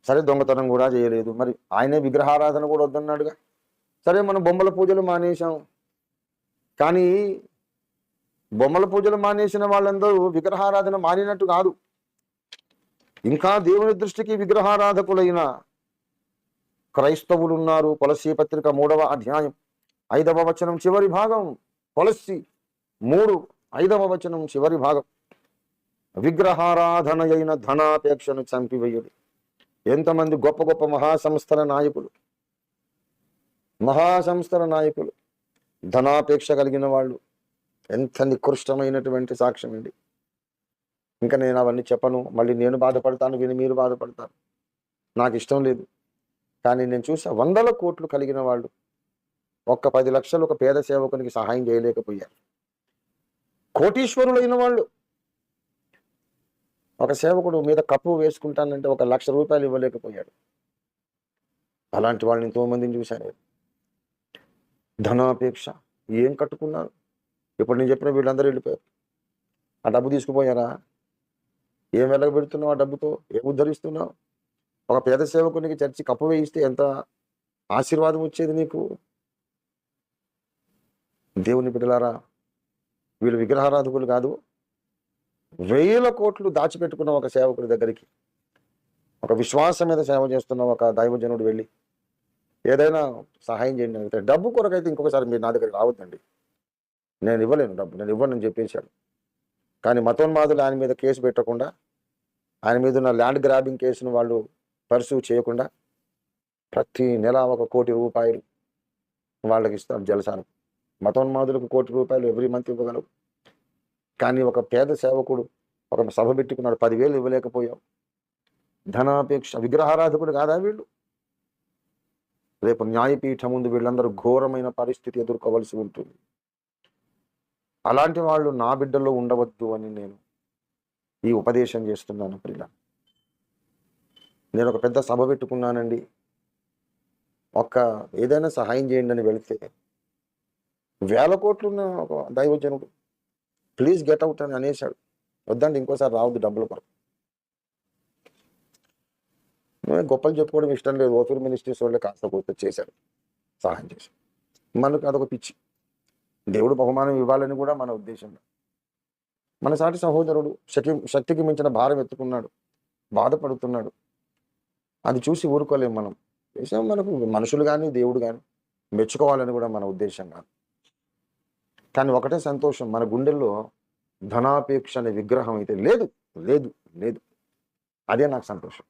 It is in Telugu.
సరే దొంగతనం కూడా చేయలేదు, మరి ఆయనే విగ్రహారాధన కూడా వద్దన్నాడుగా. సరే మనం బొమ్మల పూజలు మానేశాం, కానీ బొమ్మల పూజలు మానేసిన వాళ్ళందరూ విగ్రహారాధన మానినట్టు కాదు. ఇంకా దేవుని దృష్టికి విగ్రహారాధకులైన క్రైస్తవులు ఉన్నారు. కొలస్సీ పత్రిక 3వ అధ్యాయం 5వ వచనం చివరి భాగం. కొలస్సీ 3:5వ వచనం చివరి భాగం. విగ్రహారాధన అయిన ధనాపేక్షను చంపివేయుడి. ఎంతమంది గొప్ప గొప్ప మహాసంస్థల నాయకులు ధనాపేక్ష కలిగిన వాళ్ళు, ఎంత నికృష్టమైనటువంటి సాక్ష్యం అండి. ఇంకా నేను అవన్నీ చెప్పను, మళ్ళీ నేను బాధపడతాను, విని మీరు బాధపడతారు. నాకు ఇష్టం లేదు. కానీ నేను చూసా, 100ల కోట్లు కలిగిన వాళ్ళు ఒక్క 10 లక్షలు ఒక పేద సేవకునికి సహాయం చేయలేకపోయారు. కోటీశ్వరులైన వాళ్ళు ఒక సేవకుడు మీద కప్పు వేసుకుంటానంటే 1,00,000 రూపాయలు ఇవ్వలేకపోయాడు. అలాంటి వాళ్ళని ఎంతోమందిని చూశాను. ధనాపేక్ష ఏం కట్టుకున్నారు? ఇప్పుడు నేను చెప్పిన వీళ్ళందరూ వెళ్ళిపోయారు. ఆ డబ్బు తీసుకుపోయారా? ఏం వెలగబెడుతున్నావు? ఆ డబ్బుతో ఏం ఉద్ధరిస్తున్నావు? ఒక పేద సేవకునికి చర్చి కప్పు వేయిస్తే ఎంత ఆశీర్వాదం వచ్చేది నీకు. దేవుని బిడ్డలారా, వీళ్ళు విగ్రహారాధకులు కాదు. 1000 కోట్లు దాచిపెట్టుకున్న ఒక సేవకుడి దగ్గరికి, ఒక విశ్వాసం మీద సేవ చేస్తున్న ఒక దైవజనుడు వెళ్ళి ఏదైనా సహాయం చేయండి అంటే, డబ్బు కొరకైతే ఇంకొకసారి మీరు నా దగ్గరికి రావద్దండి, నేను ఇవ్వలేను డబ్బు, నేను ఇవ్వనని చెప్పేశాడు. కానీ మతోన్మాదులు ఆయన మీద కేసు పెట్టకుండా, ఆయన మీద ఉన్న ల్యాండ్ గ్రాబింగ్ కేసును వాళ్ళు పర్సూ చేయకుండా ప్రతి నెల 1 కోటి రూపాయలు వాళ్ళకి ఇస్తారు జలసాను. మతోన్మాదులకు 1 కోటి రూపాయలు ఎవ్రీ మంత్ ఇవ్వగలవు. కానీ ఒక పేద సేవకుడు ఒక సభ పెట్టుకున్నాడు, 10,000 ఇవ్వలేకపోయావు. ధనాపేక్ష. విగ్రహారాధకుడు కాదా వీళ్ళు? రేపు న్యాయపీఠం ముందు వీళ్ళందరూ ఘోరమైన పరిస్థితి ఎదుర్కోవలసి ఉంటుంది. అలాంటి వాళ్ళు నా బిడ్డల్లో ఉండవద్దు అని నేను ఈ ఉపదేశం చేస్తున్నాను. ప్రియుల, నేను ఒక పెద్ద సభ పెట్టుకున్నానండి, ఏదైనా సహాయం చేయండి అని వెళితే 1000 కోట్లు ఉన్న ఒక దైవజనుడు ప్లీజ్ గెట్ అవుట్ అని అనేశాడు. వద్దండి, ఇంకోసారి రావద్దు డబ్బుల కొరకు. గొప్పలు చెప్పుకోవడం ఇష్టం లేదు. ఓఫీర్ మినిస్ట్రీస్ వాళ్ళే కాస్త కూర్చో చేశాడు, సహాయం చేశాడు. మనకు అదొక పిచ్చి. దేవుడు బహుమానం ఇవ్వాలని కూడా మన ఉద్దేశంలో. మన సాటి సహోదరుడు శక్తికి మించిన భారం ఎత్తుకున్నాడు, బాధపడుతున్నాడు. అది చూసి ఊరుకోలేము మనం. విషయం మనకు మనుషులు కానీ దేవుడు కానీ మెచ్చుకోవాలని కూడా మన ఉద్దేశం కాదు. కానీ ఒకటే సంతోషం, మన గుండెల్లో ధనాపేక్ష అనే విగ్రహం అయితే లేదు. అదే నాకు సంతోషం.